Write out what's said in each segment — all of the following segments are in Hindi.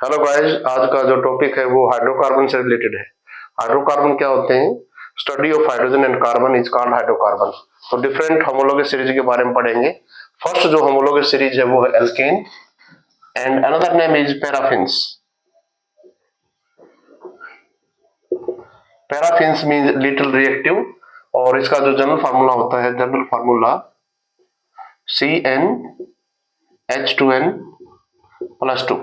हेलो गाइस, आज का जो टॉपिक है वो हाइड्रोकार्बन से रिलेटेड है। हाइड्रोकार्बन क्या होते हैं? Study of hydrogen and carbon is called hydrocarbon. तो डिफरेंट होमोलोगस सीरीज के बारे में पढ़ेंगे। फर्स्ट जो होमोलोगस सीरीज है वो है alkene and another name is paraffins. Paraffins means little reactive और इसका जो जनरल फार्मूला होता है, जनरल फार्मूला CnH2n+2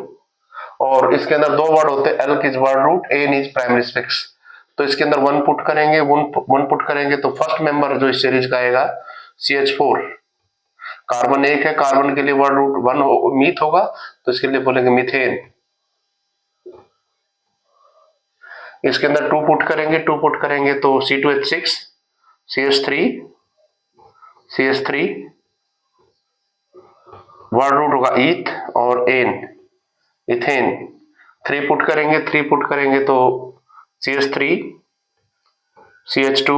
और इसके अंदर दो वर्ड होते हैं, alk is word root, ane is primary suffix. तो इसके अंदर वन पुट करेंगे तो फर्स्ट मेंबर जो इस सीरीज का आएगा CH4। कार्बन एक है, कार्बन के लिए वर्ड रूट वन मीथ होगा तो इसके लिए बोलेंगे मीथेन। इसके अंदर टू पुट करेंगे तो C2H6 CH3 वर्ड रूट होगा ईथ और एन इथेन। थ्री पुट करेंगे तो CH3 CH2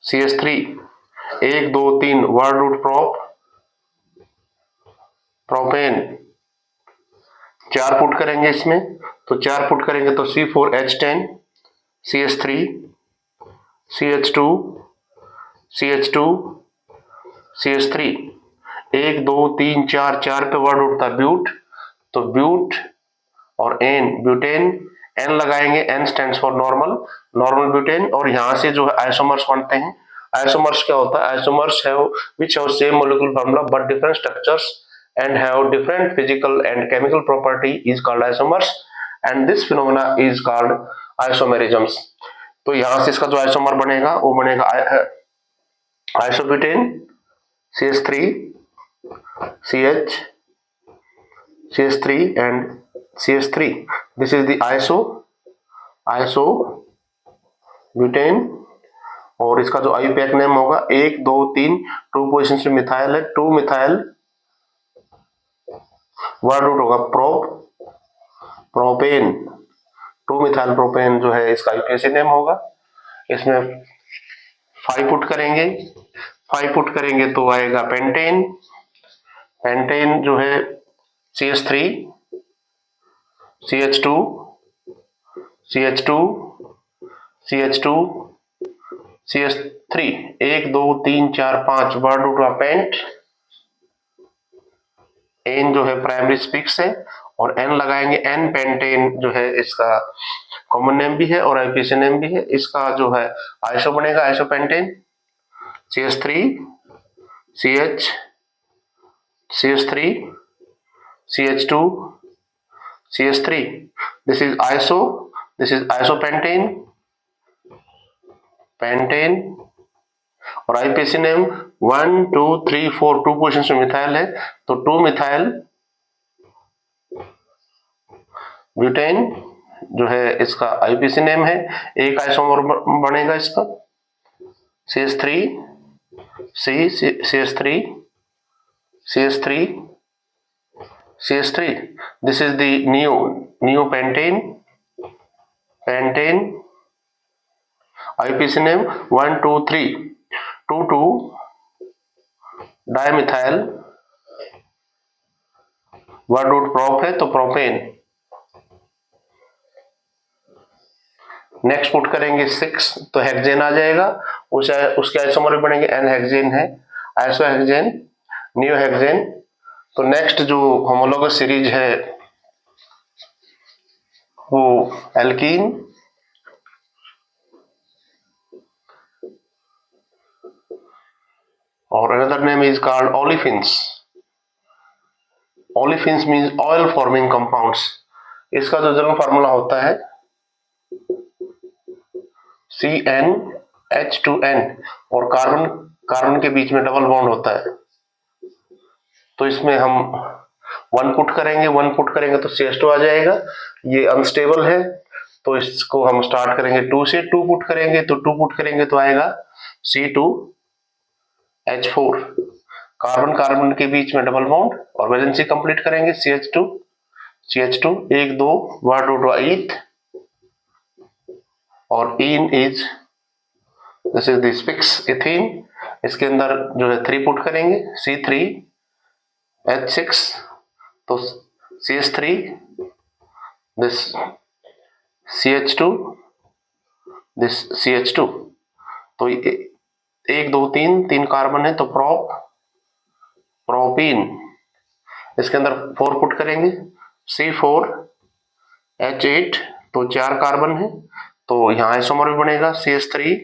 CH3 1 2 3 word root propane. चार पुट करेंगे इसमें तो C4H10 CH3 CH2 CH3 1 2 3 4 4 पे वर्ड उठता है ब्यूट, तो ब्यूट और एन ब्यूटेन। एन लगाएंगे, n stands for normal butane. और यहां से जो है आइसोमर्स बनते हैं। आइसोमर्स क्या होता है? Isomers have which have same molecular formula but different structures and have different physical and chemical property is called isomers and this phenomena is called isomerisms। तो यहां से इसका जो आइसोमर बनेगा वो बनेगा isobutane CH3 CH3 and CH3। this is the isobutane और इसका जो आईयूपीएक नेम होगा 1 2 3 टू पोजिशन में मिथाइल है, 2 मिथाइल वर्ड रूट होगा प्रोपेन। 2 मिथाइल प्रोपेन जो है इसका आईयूपीएसी नेम होगा। इसमें 5 पुट करेंगे तो आएगा पेंटेन जो है CH3 CH2 CH3 1 2 3 4 5 word root हुआ पेंट। एन जो है प्राइमरी स्पिक्स है और एन लगाएंगे, एन पेंटेन जो है इसका कॉमन नेम भी है और आईपीसी नेम भी है। इसका जो है आइसो बनेगा isopentane CH3 CH2 CH3। this is isopentate और आईपीसी नेम 1 2 3 4 टू पोजिशन में मिथाइल है तो 2 मिथाइल ब्यूटेन जो है इसका आईपीसी नेम है। एक आइसोमर बनेगा इसका CH3 this is the neopentane IPC name 1 2 3 2 dimethyl word root prop है तो प्रोपेन। नेक्स्ट पुट करेंगे 6 तो हेक्सेन आ जाएगा, उसके आइसोमर बनेंगे एन हेक्सेन है, आइसो हेक्सेन नियो हेक्सेन। तो नेक्स्ट जो होमोलोगस सीरीज है वो एल्कीन और another name is called olefins. Olefins means oil forming compounds. इसका जो जनरल फार्मूला होता है CnH2n और कार्बन के बीच में डबल बॉन्ड होता है तो इसमें हम वन पुट करेंगे तो CH2 आ जाएगा। ये अनस्टेबल है तो इसको हम स्टार्ट करेंगे 2 से, 2 पुट करेंगे तो आएगा C2H4। कार्बन के बीच में डबल बॉन्ड और वैलेंसी कंप्लीट करेंगे CH2 1 2 वर्ड रूट ईथ और ene is this is the suffix ethene. इसके अंदर जो है 3 पुट करेंगे C3H6 तो CH3 this CH2, this CH2। तो 1 2 3 कार्बन है तो प्रोपीन। इसके अंदर 4 पुट करेंगे, C4H8, तो 4 कार्बन है तो यहाँ आइसोमर भी बनेगा, CH3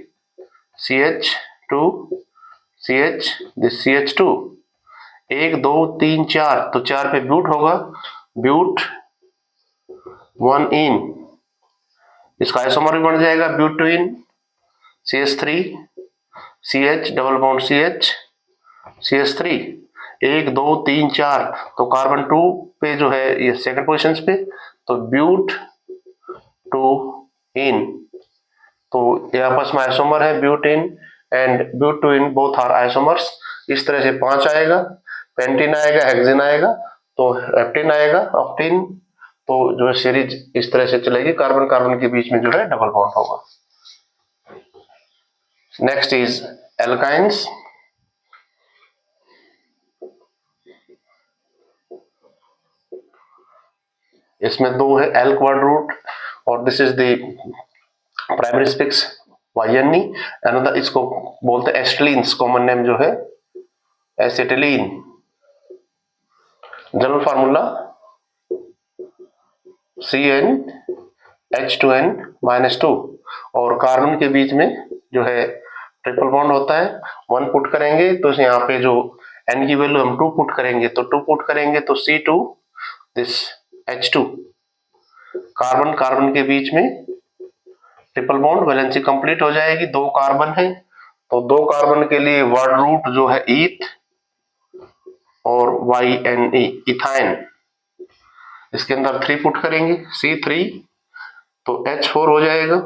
CH2 CH, this CH2। 1 2 3 4, तो 4 पे ब्यूट होगा, ब्यूट 1 इन, इसका आइसोमर भी बन जाएगा, ब्यूटवीन CH3 CH double bond CH CH3। 1 2 3 4, तो कार्बन 2 पे जो है ये सेकंड पोजीशन पे, तो ब्यूट 2 इन, तो ये आपस में आइसोमर है, butane and butene both are isomers. इस तरह से 5 आएगा, पेंटीन आएगा, हेक्सेन आएगा, तो हेप्टेन आएगा, ऑक्टेन। तो जो है सीरीज इस तरह से चलेगी, कार्बन कार्बन के बीच में जो है डबल बॉन्ड होगा। Next is alkynes. इसमें 2 है, एल्क वर्ड रूट, और this is the primary speaks YNE, another इसको बोलते हैं एसिटिलीन्स, कॉमन नेम जो है एसिटिलीन। जनरल फार्मूला CnH2n-2, और कार्बन के बीच में जो है ट्रिपल बॉन्ड होता है, 1 पुट करेंगे तो यहाँ पे जो N की वैल्यू हम 2 पुट करेंगे, तो 2 पुट करेंगे तो C2, this H2। Carbon carbon के बीच में ट्रिपल बॉन्ड, वैलेंसी कंप्लीट हो जाएगी। 2 कार्बन है तो 2 कार्बन के लिए वर्ड रूट जो है ईथ और YNE, इथाइन। इसके अंदर 3 पुट करेंगे, C3, तो H4 हो जाएगा,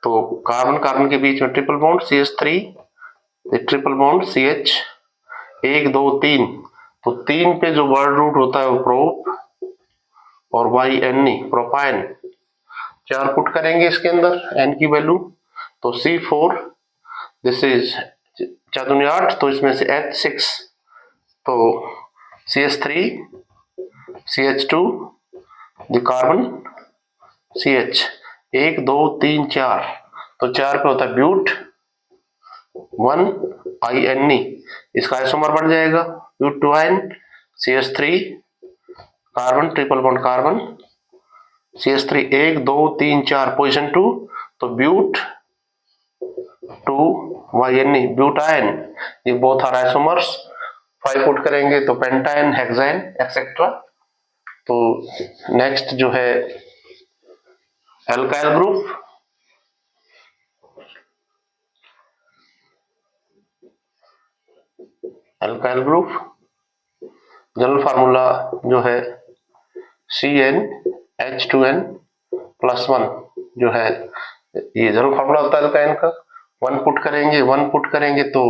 तो कार्बन कार्बन के बीच में triple bond CH3, triple bond CH। 1 2 3, तो 3 पे जो वर्ड रूट होता है वो प्रोप और YNE, प्रोपाइन। 4 पुट करेंगे इसके अंदर N की वैल्यू, तो C4, दिस इज 4 दूनी 8, तो इसमें से H6, तो CH3 CH2, the carbon CH। 1 2 3 4, तो 4 पे होता है ब्यूट 1 INE, इसका आइसोमर बन जाएगा, but 2 CH3, carbon triple bond carbon CH3। 1 2 3 4, position 2, तो ब्यूट 2 YNE, ब्यूटाइन। ये बोथ आर आइसोमर्स। 5 पुट करेंगे तो पेंटाइन, हेक्सेन एक्सेट्रा। तो नेक्स्ट जो है alkyl group. Alkyl group general formula जो है CnH2n+1, जो है ये जनरल फार्मूला होता है एल्काइन का। 1 पुट करेंगे तो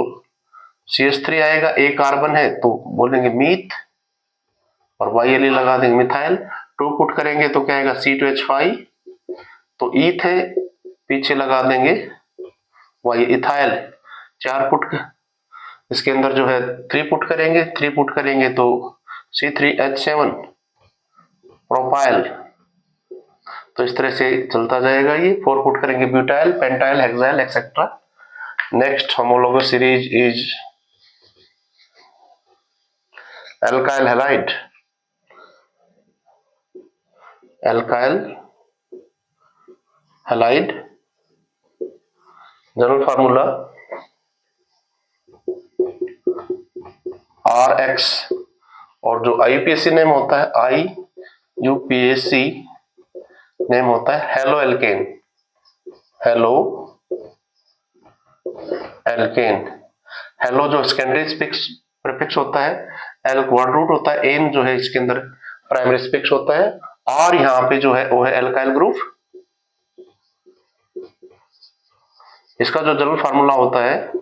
CH3 आएगा, 1 कार्बन है तो बोलेंगे मीथ, और YLE लगा देंगे मिथाइल। 2 पुट करेंगे तो क्या आएगा, C2H5, तो ईथ है, पीछे लगा देंगे इथाइल। 4 पुट, इसके अंदर जो है 3 पुट करेंगे, 3 पुट करेंगे तो C3H7, प्रोपाइल। तो इस तरह से चलता जाएगा ये। 4 पुट करेंगे butyl, pentyl, hexyl etcetera. Next homologous series is alkyl halide. Alkyl halide general formula RX, और जो IUPAC नेम होता है IUPAC नेम होता है halo alkane. Halo alkane, hello जो सेकेंडरी प्रीफिक्स होता है, एल्क वर्ड रूट होता है, एन जो है इसके अंदर प्राइमरी स्पिक्स होता है, और यहाँ पे जो है वो है एल्काइल ग्रुप। इसका जो जनरल फार्मूला होता है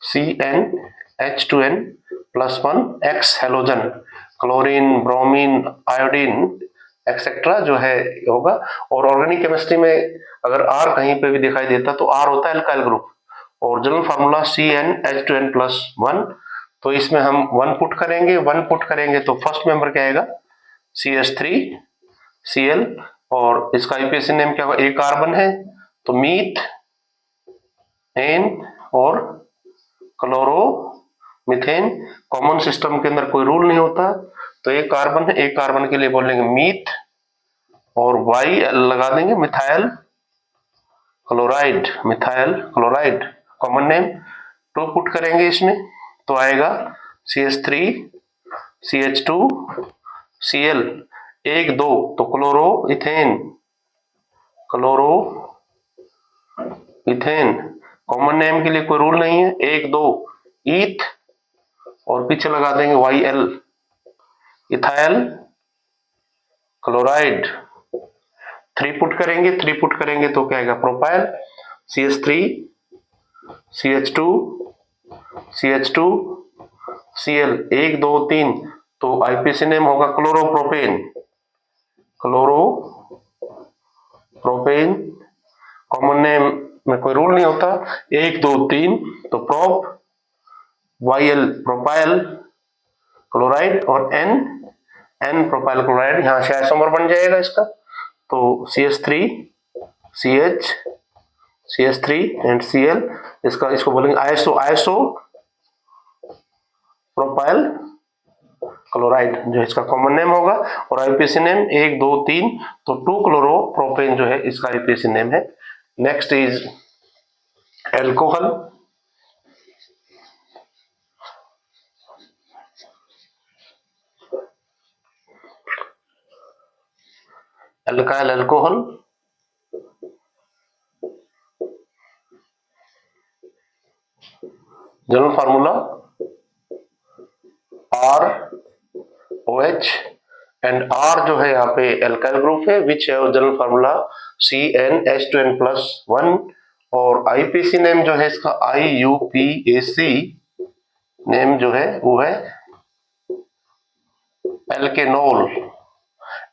CnH2n+1 X halogen, chlorine, bromine, iodine etcetera जो है होगा। और ऑर्गेनिक केमिस्ट्री में अगर R कहीं पे भी दिखाई देता तो R होता है एल्काइल ग्रुप। और जनरल फार्मूला CnH2n+1, तो इसमें हम 1 पुट करेंगे तो फर्स्ट मेंबर क्या आएगा CH3, Cl, और इसका आईपीएसी नेम क्या होगा, एक कार्बन है तो मीथ एन और क्लोरो मीथेन। कॉमन सिस्टम के अंदर कोई रूल नहीं होता, तो एक कार्बन है, एक कार्बन के लिए बोलेंगे मीथ और वाई लगा देंगे methyl chloride, methyl chloride common name. Two put करेंगे इसमें तो आएगा CH3 CH2 Cl, एक दो तो chloro ethane, chloro ethane. Common name के लिए कोई रूल नहीं है, एक दो ईथ और पीछे लगा देंगे YL, ethyl chloride. Three put करेंगे तो क्या आएगा, propyl CH3 CH2 CH2 Cl, एक दो तीन तो आईपीसी नेम होगा क्लोरोप्रोपेन, क्लोरोप्रोपेन। कॉमन नेम में कोई रूल नहीं होता, एक दो तीन तो प्रोप, YL प्रोपाइल क्लोराइड और N प्रोपाइल क्लोराइड, यहां से आइसोमर बन जाएगा इसका। तो CH3 CH CH3 and Cl, इसको बोलेंगे आइसो प्रोपाइल क्लोराइड जो इसका कॉमन नेम होगा। और आईपीसी नेम एक दो तीन तो 2 क्लोरो प्रोपेन जो है इसका आईपीसी नेम है। Next is alcohol. Alkyl alcohol, general formula ROH and R जो है यहाँ पे एल्काइल ग्रुप है, विच है जनरल फार्मूला CnH2n+1 और आईपीसी नेम जो है इसका IUPAC नेम जो है वो है एल्केनोल।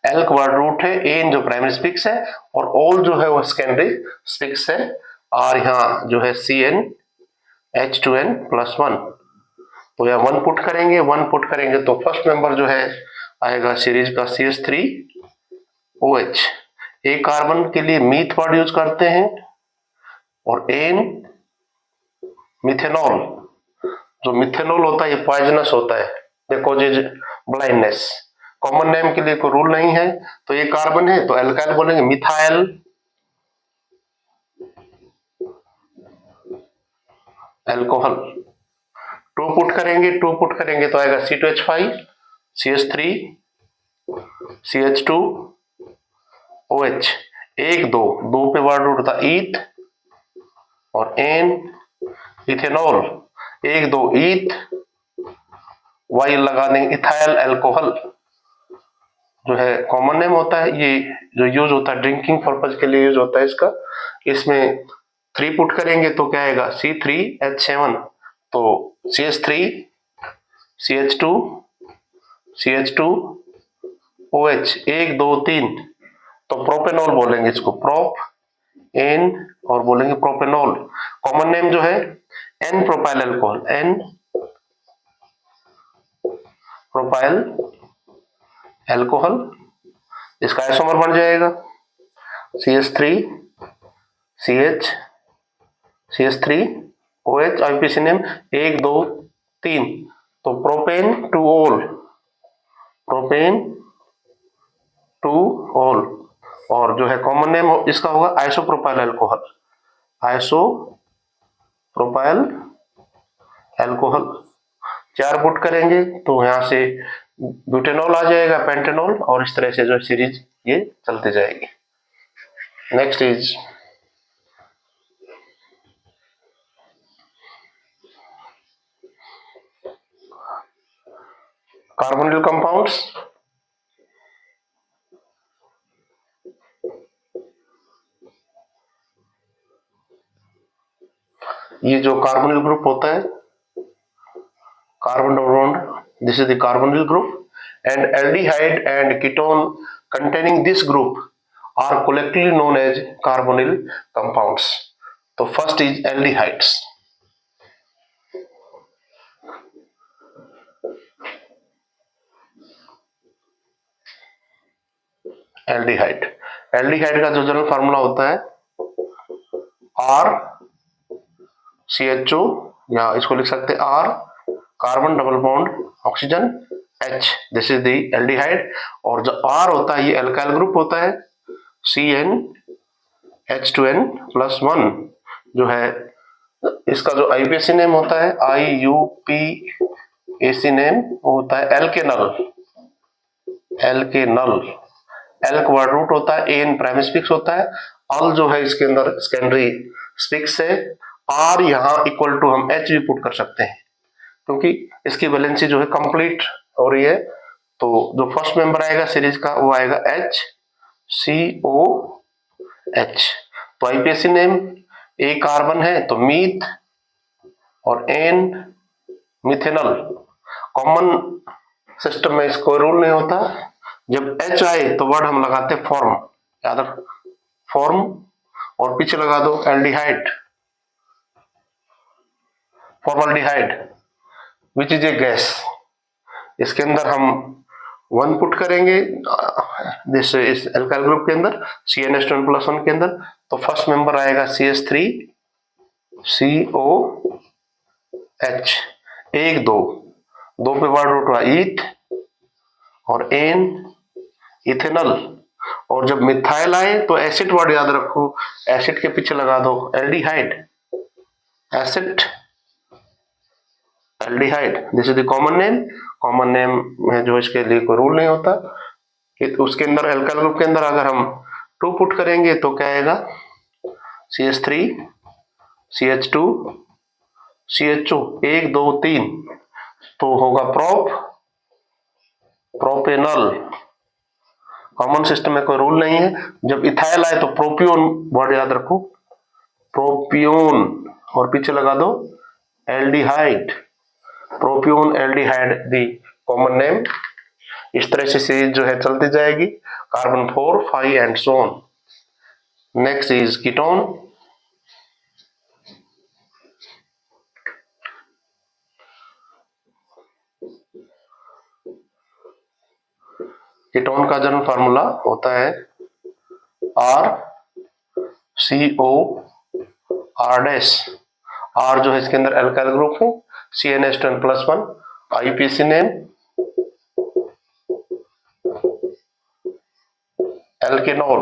एल्क वर्ड रूट है, एन जो प्राइमरी स्पिक्स है और ओल जो है वो सेकेंडरी स्पिक्स है, और यहाँ जो है CnH2n+1। तो यहाँ वन पुट करेंगे तो फर्स्ट मेंबर जो है आएगा सीरीज का CH3OH। एक कार्बन के लिए मीथ वर्ड यूज करते हैं और एन मिथेनॉल। जो मिथेनॉल होता है ये पॉइजनस होता है, दे कॉजेज ब्लाइंडनेस। कॉमन नेम के लिए कोई रूल नहीं है, तो ये कार्बन है तो एल्काइल बोलेंगे मिथाइल एल्कोहल। टू पुट करेंगे तो आएगा C2H5 CH3 CH2OH। एक दो दो पे वर्ड रूट था ईथ और एन इथेनॉल, एक दो ईथ, वाई लगा देंगे इथाइल एल्कोहल जो है कॉमन नेम होता है। ये जो यूज होता है ड्रिंकिंग पर्पज के लिए यूज होता है इसका। इसमें थ्री पुट करेंगे तो क्या आएगा C3H7, तो CH3 CH2 CH2OH, एक दो तीन तो प्रोपेनॉल बोलेंगे इसको, प्रोप एन और बोलेंगे प्रोपेनॉल। कॉमन नेम जो है N propyl alcohol, N propyl alcohol. इसका आइसोमर बन जाएगा CH3 CH CH3OH। IPC name एक दो तीन तो propane two all, propane two all. और जो है कॉमन नेम इसका होगा आइसोप्रोपाइल एल्कोहल, आइसोप्रोपाइल एल्कोहल। चार पुट करेंगे तो यहां से ब्यूटेनॉल आ जाएगा, पेंटेनॉल, और इस तरह से जो सीरीज ये चलते जाएगी। Next is carbonyl compounds. ये जो कार्बोनिल ग्रुप होता है, carbon double bond, this is the carbonyl group and aldehyde and ketone containing this group are collectively known as carbonyl compounds. तो first is aldehydes. Aldehyde. Aldehyde का जो जनरल फार्मूला होता है आर सी एच ओ, या इसको लिख सकते हैं R carbon double bond oxygen H, this is the aldehyde. और जो R होता है ये एल्काइल ग्रुप होता है, CnH2n+1 जो है इसका जो आईपीएसी नेम होता है IUPAC नेम होता है एल्केनल। एल्केनल, एल वर्ड रूट होता है, एन प्राइमरी स्पिक्स होता है, अल जो है इसके अंदर सेकेंडरी स्पिक्स है, आर यहाँ इक्वल टू हम H भी पुट कर सकते हैं क्योंकि इसकी वैलेंसी जो है कंप्लीट हो रही है। तो जो फर्स्ट मेंबर आएगा सीरीज का वो आएगा HCOH। तो आईपीएसी नेम ए कार्बन है तो मीथ और एन मिथेनल। कॉमन सिस्टम में इसको रूल नहीं होता, जब H आए तो वर्ड हम लगाते फॉर्म, याद रख फॉर्म, और पीछे लगा दो aldehyde, formaldehyde which is a gas. इसके अंदर हम 1 पुट करेंगे इस एल्काइल ग्रुप के अंदर CnH2n+1 के अंदर, तो फर्स्ट मेंबर आएगा CH3COH। 1 2 पे वर्ड रूट हुआ ईथ और एन इथेनल। और जब मिथाइल आए तो एसिड वर्ड याद रखो, एसिड के पीछे लगा दो aldehyde, acid aldehyde, this is the common name. Common name में जो इसके लिए कोई रूल नहीं होता, उसके अंदर एल्काइल ग्रुप के अंदर अगर हम 2 पुट करेंगे तो क्या आएगा CH3 CH2 CHO। 1 2 3 तो होगा प्रोपेनल। कॉमन सिस्टम में कोई रूल नहीं है। जब इथाइल आए तो प्रोपियोन वर्ड याद रखो, प्रोपियोन, और पीछे लगा दो aldehyde, propion aldehyde the common name. इस तरह से सीरीज जो है चलती जाएगी, carbon 4 5 and so on. Next is ketone. Ketone का जनरल फार्मूला होता है RCOR'। R जो है इसके अंदर एल्काइल ग्रुप है, CnH2n+1, IUPAC name alkanol,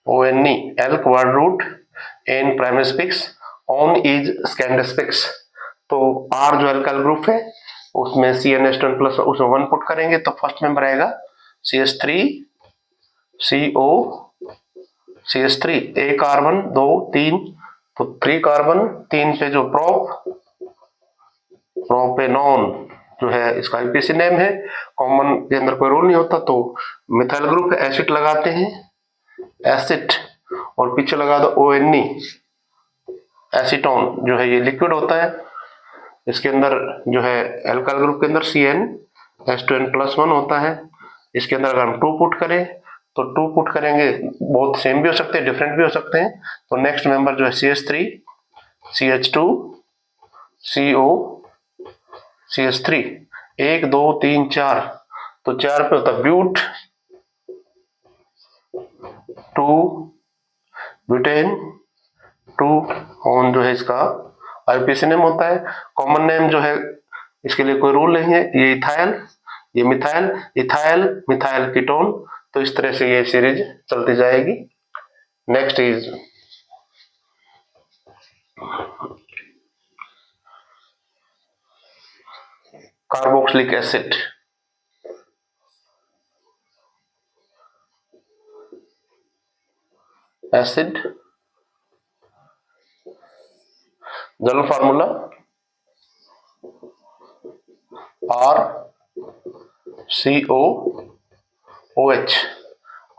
ONE, alk word root, ane primary suffix, one is secondary suffix. तो R जो एल्काइल ग्रुप है उसमें CnH2n+1 उसमें 1 पुट करेंगे तो फर्स्ट मेंबर आएगा CH3CO CH3, एक कार्बन 2 3 तो 3 कार्बन, 3 पे जो प्रोपेनॉन जो है इसका आईपीसी नेम है। कॉमन के अंदर कोई रूल नहीं होता, तो मिथाइल ग्रुप है एसिड लगाते हैं एसिड, और पीछे लगा दो ONE एसीटोन जो है ये लिक्विड होता है। इसके अंदर जो है एल्काइल ग्रुप के अंदर CnH2n+1 होता है। इसके अंदर अगर हम 2 पुट करें तो 2 पुट करेंगे, बहुत सेम भी हो सकते हैं डिफरेंट भी हो सकते हैं। तो नेक्स्ट मेंबर जो है CH3 CH2 CO CH3, 1 2 3 4 तो 4 पे होता है ब्यूट 2 ब्यूटेन 2 ऑन जो है इसका आईपीसी नेम होता है। कॉमन नेम जो है इसके लिए कोई रूल नहीं है, ये इथाइल ये मिथाइल, इथाइल मिथाइल कीटोन। तो इस तरह से ये सीरीज चलती जाएगी। Next is carboxylic acid. Acid general formula RCOOH।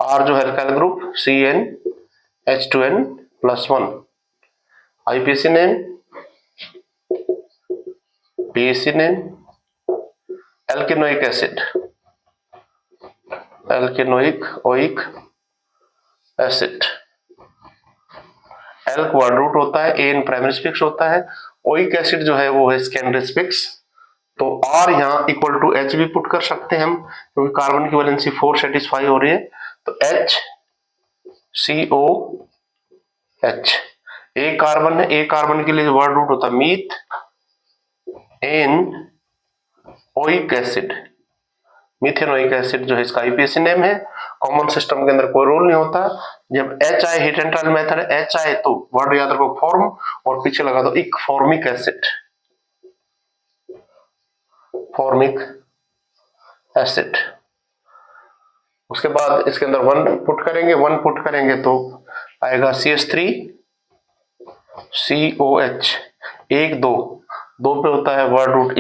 R जो है alkyl group CnH2n+1, IUPAC name पीएसी name alkanoic acid, alkanoic oic acid. Alk word root होता है, एन प्राइमरी स्पिक्स होता है, ओइक एसिड जो है वो है सेकेंडरी स्पिक्स। तो R यहाँ इक्वल टू H भी पुट कर सकते हैं हम, क्योंकि कार्बन की वैलेंसी 4 सेटिस्फाई हो रही है। तो HCOH, एक कार्बन है, एक कार्बन के लिए वर्ड रूट होता है meth ane oic acid. Methanoic acid जो है इसका आईपीएसी नेम है। कॉमन सिस्टम के अंदर कोई रोल नहीं होता। जब एच आए, hit and trial method H आए तो वर्ड याद रखो फॉर्म, और पीछे लगा दो इक फॉर्मिक एसिड, फॉर्मिक एसिड। उसके बाद इसके अंदर 1 पुट करेंगे, 1 पुट करेंगे तो आएगा CH3COH, 1 2 2 पे होता है word root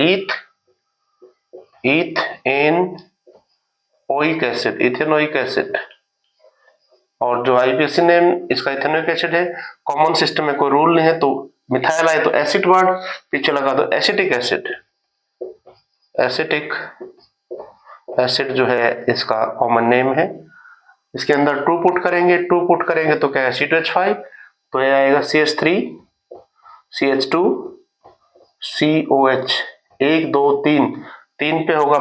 eth ane oic acid, ethanoic acid. और जो आईपीएसी नेम इसका इथेनोइक एसिड है। कॉमन सिस्टम में कोई रूल नहीं है, तो मिथाइल आए तो एसिड वर्ड, पीछे लगा दो एसिटिक एसिड। एसिटिक एसिड जो है इसका कॉमन नेम है। इसके अंदर 2 पुट करेंगे, 2 पुट करेंगे तो क्या है C2H5, तो ये आएगा CH3 CH2 COH, 1 2 3 3 पे होगा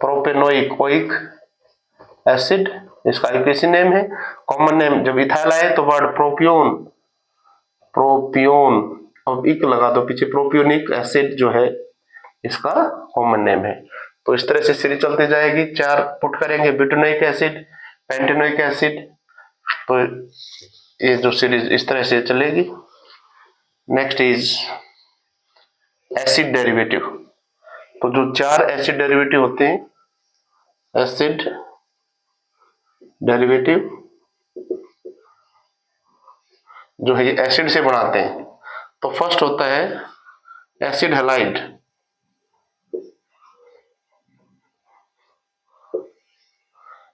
प्रोपेनोइक ओइक एसिड, इसका आईपीएसी नेम है। कॉमन नेम जब इथाइल आए तो वर्ड प्रोपियोन, अब इक लगा दो पीछे, प्रोपियोनिक एसिड जो है इसका कॉमन नेम है। तो इस तरह से सीरीज चलती जाएगी। 4 पुट करेंगे ब्यूटेनोइक एसिड, पेंटेनोइक एसिड, तो ये जो सीरीज इस तरह से चलेगी। Next is acid derivative. तो जो 4 एसिड डेरिवेटिव होते हैं, एसिड डेरिवेटिव जो है एसिड से बनाते हैं। तो फर्स्ट होता है एसिड हैलाइड।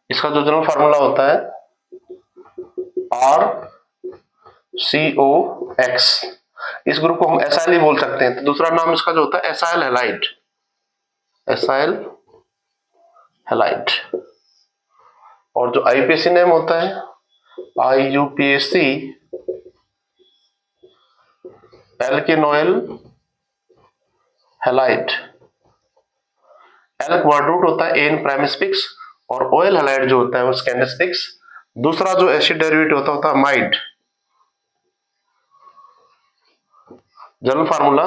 इसका जो जनरल फार्मूला होता है RCOX। इस ग्रुप को हम एसाइल ही बोल सकते हैं। तो दूसरा नाम इसका जो होता है एसाइल हैलाइड, एसाइल हैलाइड। और जो आईपीएसी नेम होता है IUPAC, alkanoyl halide. Alk word root होता है एन प्राइमस्पिक्स, और ऑयल हैलाइड जो होता है वो स्कैंडिस्पिक्स। दूसरा जो एसिड डेरिवेटिव होता है might. General formula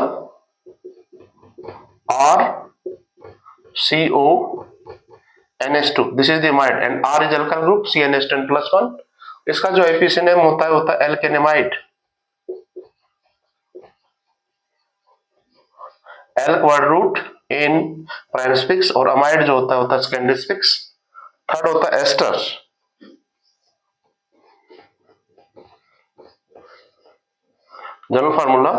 RCONH2, this is the might and R is alkyl group, CnH10+1। इसका जो आईपीएसी नेम होता है एल्केनेमाइड। Elk word root ane prime suffix, और अमाइड जो होता है स्कैंडिस्पिक्स। थर्ड होता है एस्टर। General formula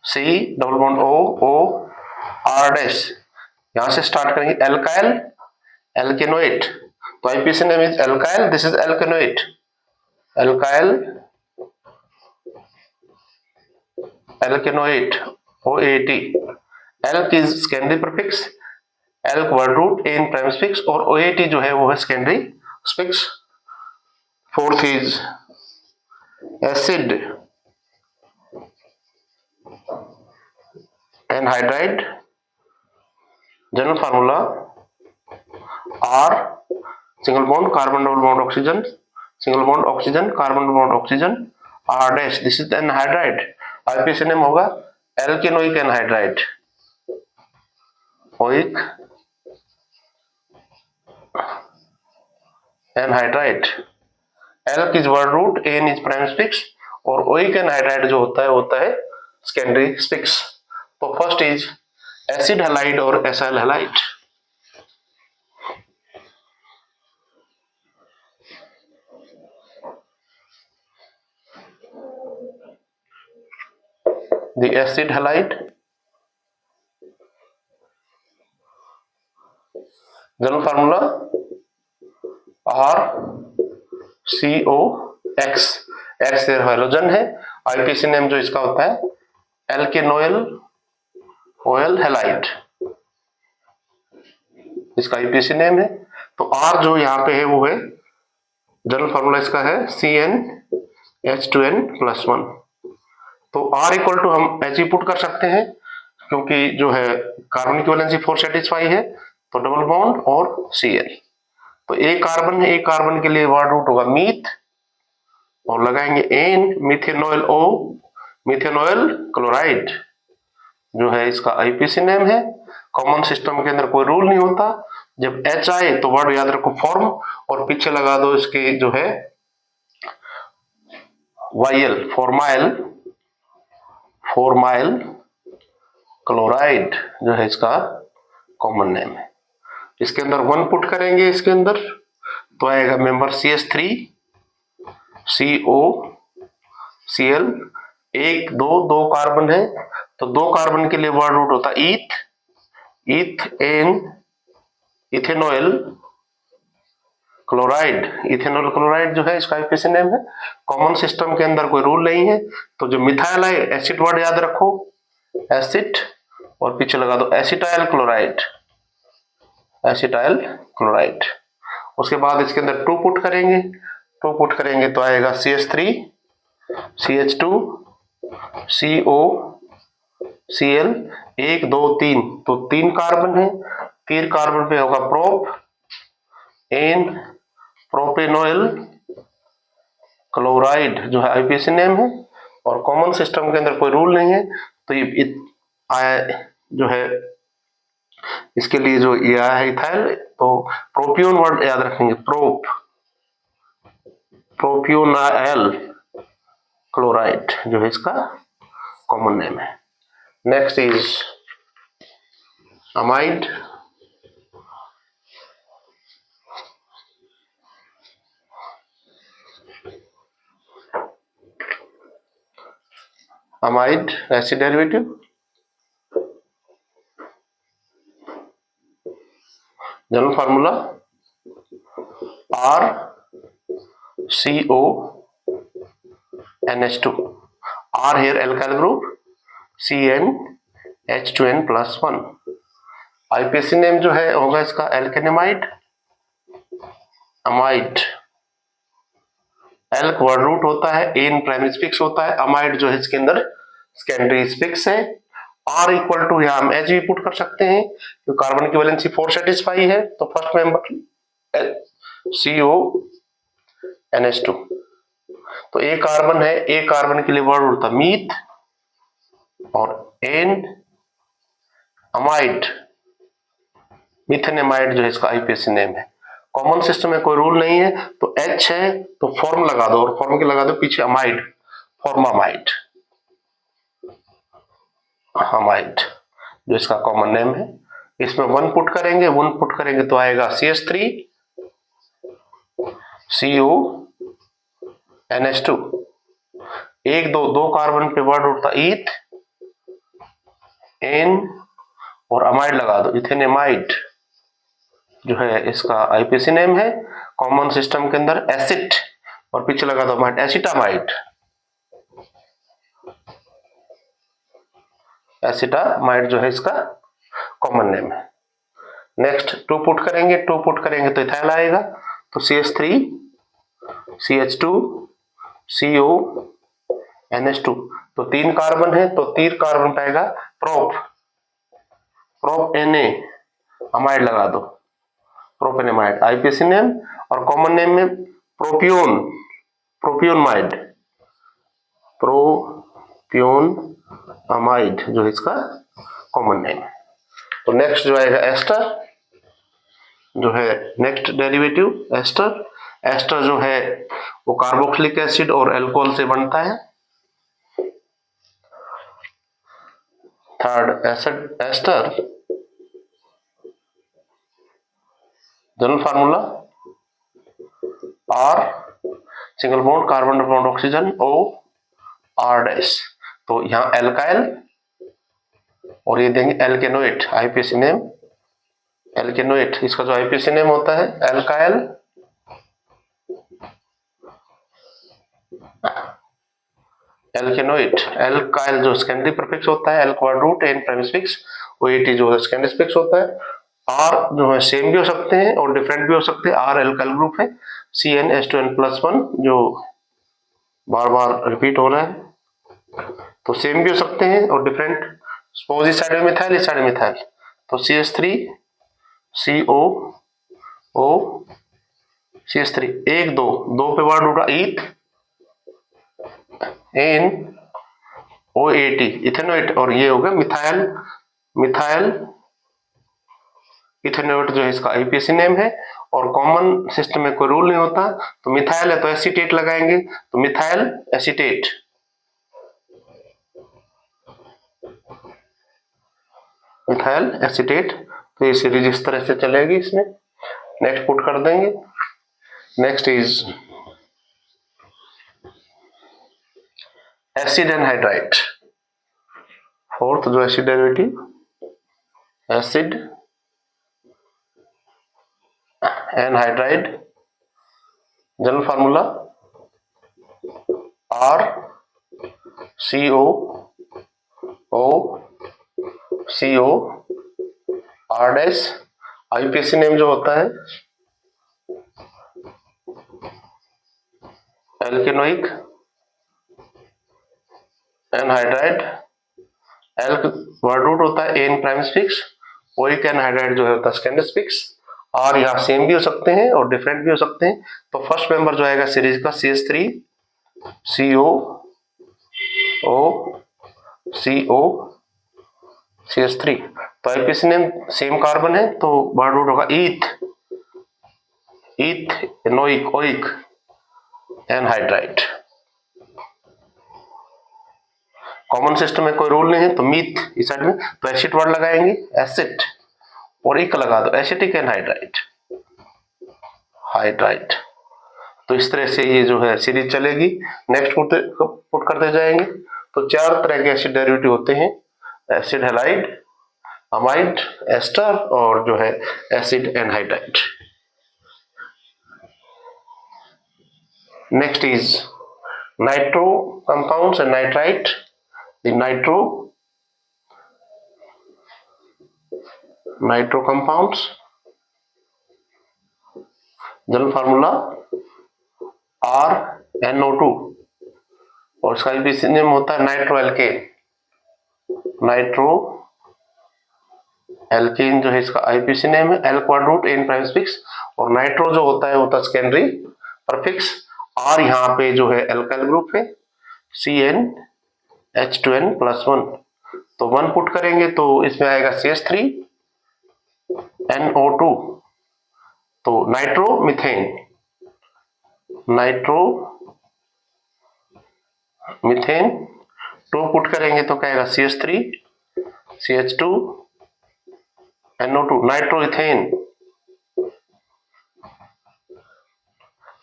RC_OOR'। यहां से स्टार्ट करेंगे एल्काइल एल्केनोएट, तो IUPAC name is alkyl, this is alkanoate, alkyl alkanoate OAT। Alk is secondary prefix, alk word root ane prime suffix, और OAT जो है वो है secondary suffix. Fourth is acid anhydride. General formula R single bond carbon double bond oxygen, single bond oxygen carbon bond oxygen R', this is anhydride. IUPAC name होगा alkanoic anhydride, oic anhydride. Alk is word root, ane is प्राइमस्पिक्स, और ओइक एनहाइड्राइड जो होता है सेकेंडरी स्पिक्स। तो फर्स्ट इज एसिड हैलाइड और acyl halide. The acid halide, general formula RCOX, X halogen है। आईपीसी नेम जो इसका होता है एल्केनोइल ऑयल हैलाइड, इसका आईपीसी नेम है। तो R जो यहाँ पे है वो है, जनरल फॉर्मूला इसका है H2N+1। तो R इक्वल टू हम H पुट कर सकते हैं क्योंकि जो है कार्बन इक्विवेलेंसी 4 सेटिस्फाई है, तो डबल बॉन्ड और Cl। तो एक कार्बन है, एक कार्बन के लिए वर्ड रूट होगा मीथ और लगाएंगे ane, methanol O, methanol chloride जो है इसका आईपीसी नेम है। कॉमन सिस्टम के अंदर कोई रूल नहीं होता, जब H आए तो वर्ड याद रखो फॉर्म और पीछे लगा दो इसके जो है YL, फॉर्माइल क्लोराइड जो है इसका कॉमन नेम है। इसके अंदर 1 पुट करेंगे, इसके अंदर तो आएगा member CH3 CO Cl, 1 2 carbon है तो 2 कार्बन के लिए वर्ड रूट होता है एन, इथेनॉल क्लोराइड जो है इसका आईपीसी नेम है। कॉमन सिस्टम के अंदर कोई रूल नहीं है, तो जो मिथाइल है एसिड वर्ड याद रखो, एसिड और पीछे लगा दो एसिटाइल क्लोराइड। उसके बाद इसके अंदर 2 पुट करेंगे तो आएगा CH3 CH2 CO Cl, 1 2 3 तो 3 कार्बन है, 3 कार्बन पे होगा प्रोपेनॉइल क्लोराइड जो है आईपीसी नेम है। और कॉमन सिस्टम के अंदर कोई रूल नहीं है, तो ये जो है इसके लिए जो ये आया है इथाइल, तो प्रोपियोन वर्ड याद रखेंगे, प्रोपियोनाइल क्लोराइड जो है इसका कॉमन नेम है। Next is amide. Amide acid derivative, general formula RCONH2, R here alkyl group, CnH2n+1। IUPAC name जो है होगा इसका एल्केनेमाइड, अमाइड, एल्क वर्ड रूट होता है, एन प्राइमरी स्पिक्स होता है, अमाइड जो है इसके अंदर सेकेंडरी स्पिक्स है। R इक्वल टू यहां हम H भी पुट कर सकते हैं क्योंकि कार्बन की वैलेंसी 4 सेटिस्फाई है, तो फर्स्ट मेंबर CONH2। तो एक कार्बन है, एक कार्बन के लिए वर्ड होता मीथ और एन, अमाइड, मिथेनेमाइड जो है इसका आईपीसी नेम है। कॉमन सिस्टम में कोई रूल नहीं है, तो H है तो फॉर्म लगा दो और फॉर्म के लगा दो पीछे अमाइड, फॉर्मामाइड, अमाइड जो इसका कॉमन नेम है। इसमें 1 पुट करेंगे तो आएगा CH3 CONH2, 1 2 कार्बन पे वर्ड उठता ईथ, एन और अमाइड लगा दो, इथेनेमाइड जो है इसका आईपीसी नेम है। कॉमन सिस्टम के अंदर एसिड और पीछे लगा दो अमाइड, एसिटामाइड जो है इसका कॉमन नेम है। नेक्स्ट 2 पुट करेंगे तो इथाइल आएगा, तो CH3 CH2 CONH2, तो 3 कार्बन है तो 3 कार्बन पाएगा प्रोप Na, अमाइड लगा दो, प्रोपेनेमाइड आईपीसी नेम। और कॉमन नेम में प्रोपियोनमाइड जो है इसका कॉमन नेम है। तो नेक्स्ट जो आएगा एस्टर, जो है नेक्स्ट डेरिवेटिव एस्टर जो है वो कार्बोक्सिलिक एसिड और अल्कोहल से बनता है। Third ester, general formula R, single bond carbon double bond oxygen O R', तो यहाँ एल्काइल और ये देंगे एल्केनोइट, आईपीसी नेम एल्केनोइट, इसका जो आईपीसी नेम होता है एल्काइल एल्केनोइट, एल्काइल जो सेकेंडरी प्रीफिक्स होता है, alk word root, ane primary suffix, OAT जो है सेकेंडरी स्पिक्स होता है। R जो है सेम भी हो सकते हैं और डिफरेंट भी हो सकते हैं, R एल्काइल ग्रुप है, CnH2n+1 जो बार बार रिपीट हो रहा है, तो सेम भी हो सकते हैं और डिफरेंट। सपोज इस साइड में मिथाइल, इस साइड में मिथाइल, तो CH3 CO O CH3, एक दो, दो पे वर्ड उठा ईथ एन OAT इथेनोएट, और ये हो गया मिथाइल, मिथाइल इथेनोएट जो है इसका IUPAC नेम है। और कॉमन सिस्टम में कोई रूल नहीं होता, तो मिथाइल है तो एसीटेट लगाएंगे, तो मिथाइल एसीटेट, मिथाइल एसीटेट। तो ये सीरीज इस तरह से चलेगी इसमें। नेक्स्ट पुट कर देंगे। Next is acid anhydride, fourth जो acid derivative acid anhydride, general formula RCOO R dash, IUPAC name जो होता है alkanoic anhydride, alk word root होता है ane prime suffix, oic anhydride जो है होता है स्कैंडस पिक्स। और यहाँ सेम भी हो सकते हैं और डिफरेंट भी हो सकते हैं। तो फर्स्ट मेंबर जो आएगा सीरीज का CH3 CO O CO CH3, तो IUPAC नेम सेम कार्बन है तो वर्ड रूट होगा ethanoic oic anhydride. Common system में कोई रूल नहीं है, तो मीथ इस साइड में, तो एसिड वर्ड लगाएंगे एसिड और इक लगा दो एसिटिक एनहाइड्राइड हाइड्राइड। तो इस तरह से ये जो है सीरीज चलेगी। नेक्स्ट पुट करते जाएंगे। तो चार तरह के एसिड डेरिवेटिव होते हैं, एसिड हैलाइड, अमाइड, एस्टर और जो है acid anhydride. Next is nitro compounds and nitrite. The nitro compounds, general formula RNO2 और इसका IUPAC नेम होता है नाइट्रो एल्केन, नाइट्रो एल्केन जो है इसका IUPAC नेम है alk word root ane prime suffix, और नाइट्रो जो होता है सेकेंडरी परफिक्स। और यहाँ पे जो है एल्काइल ग्रुप है CnH2n+1, तो 1 पुट करेंगे तो इसमें आएगा CH3NO2, तो nitro methane, nitro methane 2 put करेंगे तो क्या आएगा CH3 CH2NO2 नाइट्रो इथेन।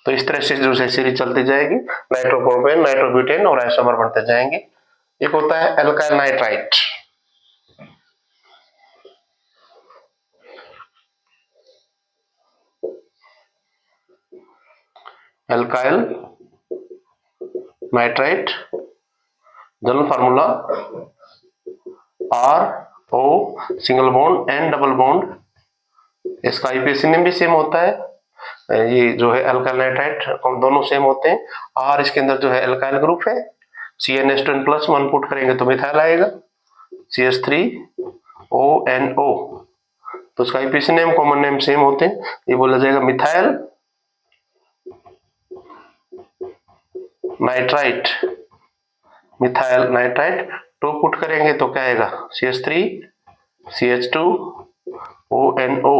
तो इस तरह से जो है सीरीज चलती जाएगी, नाइट्रोप्रोपेन, नाइट्रोब्यूटेन और आइसोमर बनते जाएंगे। एक होता है alkyl nitrite, alkyl nitrite, general formula RO single bond N double bond, इसका IUPAC नेम भी सेम होता है। ये जो है एल्काइल नाइट्राइट दोनों सेम होते हैं। और इसके अंदर जो है एल्काइल ग्रुप है CnH2n+1 पुट करेंगे तो मिथाइल आएगा CH3ONO, तो इसका IUPAC name common name same होते हैं, ये बोला जाएगा methyl nitrite, methyl nitrite 2 put करेंगे तो क्या आएगा CH3 CH2ONO,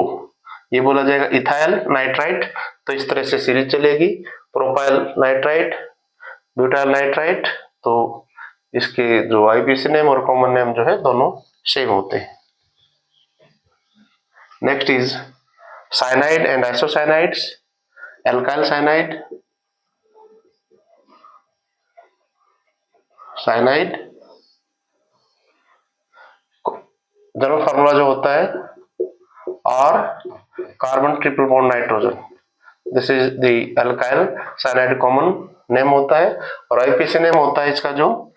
ये बोला जाएगा इथाइल नाइट्राइट। तो इस तरह से सीरीज चलेगी। प्रोपाइल नाइट्राइट, ब्यूटाइल नाइट्राइट, तो इसके जो IUPAC नेम और कॉमन नेम जो है दोनों सेम होते हैं। Next is cyanide and isocyanides, alkyl cyanide, cyanide, general formula जो होता है R carbon triple bond nitrogen, this is the alkyl cyanide common name होता है, और IUPAC नेम होता है इसका जो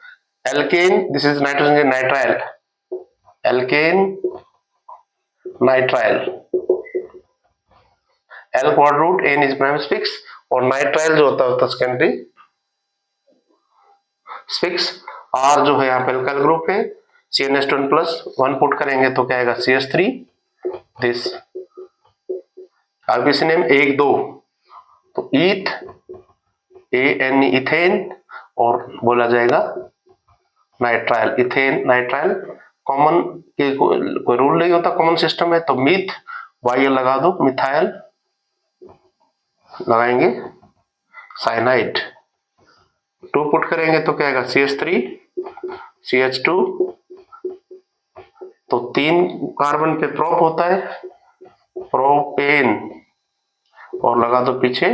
alkane, this is nitrogen nitrile, alkane nitrile, alk word root N is prime suffix, और नाइट्राइल जो होता है सेकेंडरी स्फिक्स, R जो है यहाँ पे एल्काइल ग्रुप है, CnH2n+1 पुट करेंगे तो क्या आएगा CH3 दिस। आईपीसी नेम 1 2 तो ईथ AN इथेन और बोला जाएगा नाइट्राइल, इथेन नाइट्राइल। कॉमन के कोई रूल नहीं होता, कॉमन सिस्टम है तो मिथ YL लगा दो, मिथाइल लगाएंगे, साइनाइड 2 पुट करेंगे तो क्या आएगा CH3 CH2 तो 3 कार्बन पे प्रोप होता है, प्रोपेन और लगा दो पीछे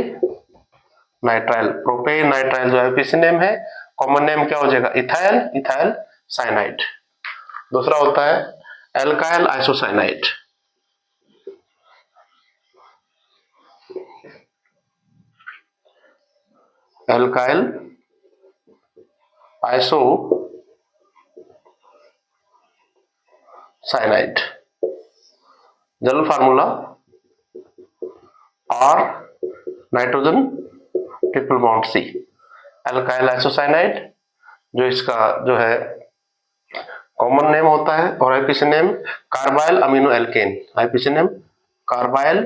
नाइट्राइल, प्रोपेन नाइट्राइल जो आईपीसी नेम है। कॉमन नेम क्या हो जाएगा इथाइल, इथाइल साइनाइड। दूसरा होता है alkyl isocyanide, alkyl isocyanide. General formula R nitrogen triple bond C, alkyl isocyanide जो इसका जो है कॉमन नेम होता है, और IUPAC name carbyl amino alkane, IUPAC name carbyl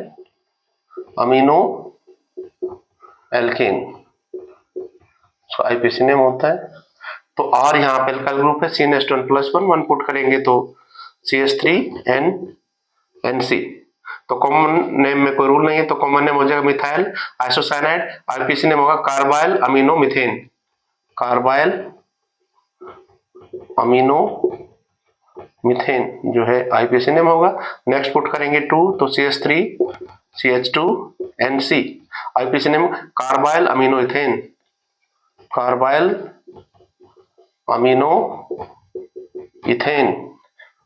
amino alkane IUPAC name होता है। तो R यहाँ पे एल्काइल ग्रुप है, CnH2n+1 पुट करेंगे तो CH3NC। तो कॉमन नेम में कोई रूल नहीं है तो कॉमन नेम हो जाएगा मिथाइल आइसोसाइनाइड, आईपीसी नेम होगा carbyl amino methane, carbyl amino methane जो है आईपीसी नेम होगा। नेक्स्ट पुट करेंगे 2 तो CH3 CH2NC, IPC name carbyl amino ethane, carbyl amino ethane,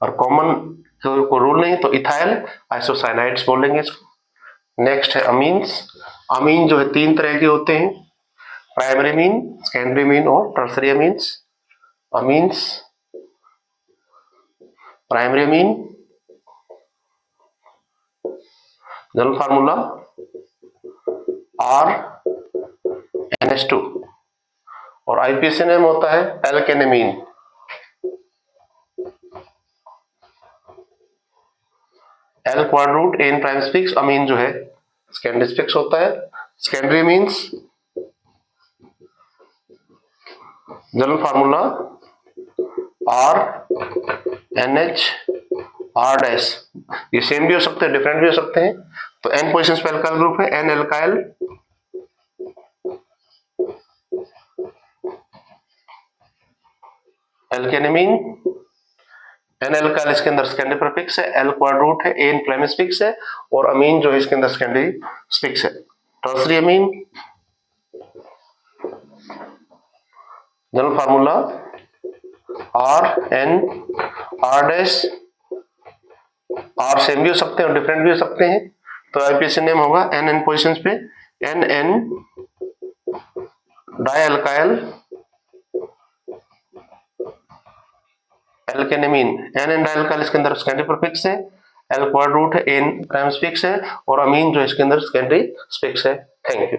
और कॉमन को रूल नहीं तो इथाइल आइसोसाइनाइड्स बोलेंगे इसको। नेक्स्ट है अमीन्स। अमीन जो है 3 तरह के होते हैं, प्राइमरी मीन, सेकेंडरी मीन और tertiary amines. Amines primary amine, general formula RNH2 और आईपीसी नेम होता है alkanamine, L word root N prime suffix, amine जो है सेकेंडरी स्फिक्स होता है। Secondary amines general formula RNH R-, ये सेम भी हो सकते हैं डिफरेंट भी हो सकते हैं। तो N पोजिशन पे एल्काइल ग्रुप है, N एल्काइल एल्केनेमीन, N एल्काइल इसके अंदर सेकेंडरी प्रीफिक्स है, L क्वाड रूट है, N प्राइमरी स्फिक्स है, और अमीन जो है इसके अंदर सेकेंडरी स्फिक्स है। Tertiary amine general formula RN R-, R same भी हो सकते हैं और डिफरेंट भी हो सकते हैं। तो आईपीसी नेम होगा NN पोजिशन पे NN di alkyl alkanamine, NN di alkyl इसके अंदर सेकेंडरी प्रीफिक्स है, L क्वाड रूट है, N प्राइम स्फिक्स है, और अमीन जो इसके अंदर सेकेंडरी स्फिक्स है। Thank you.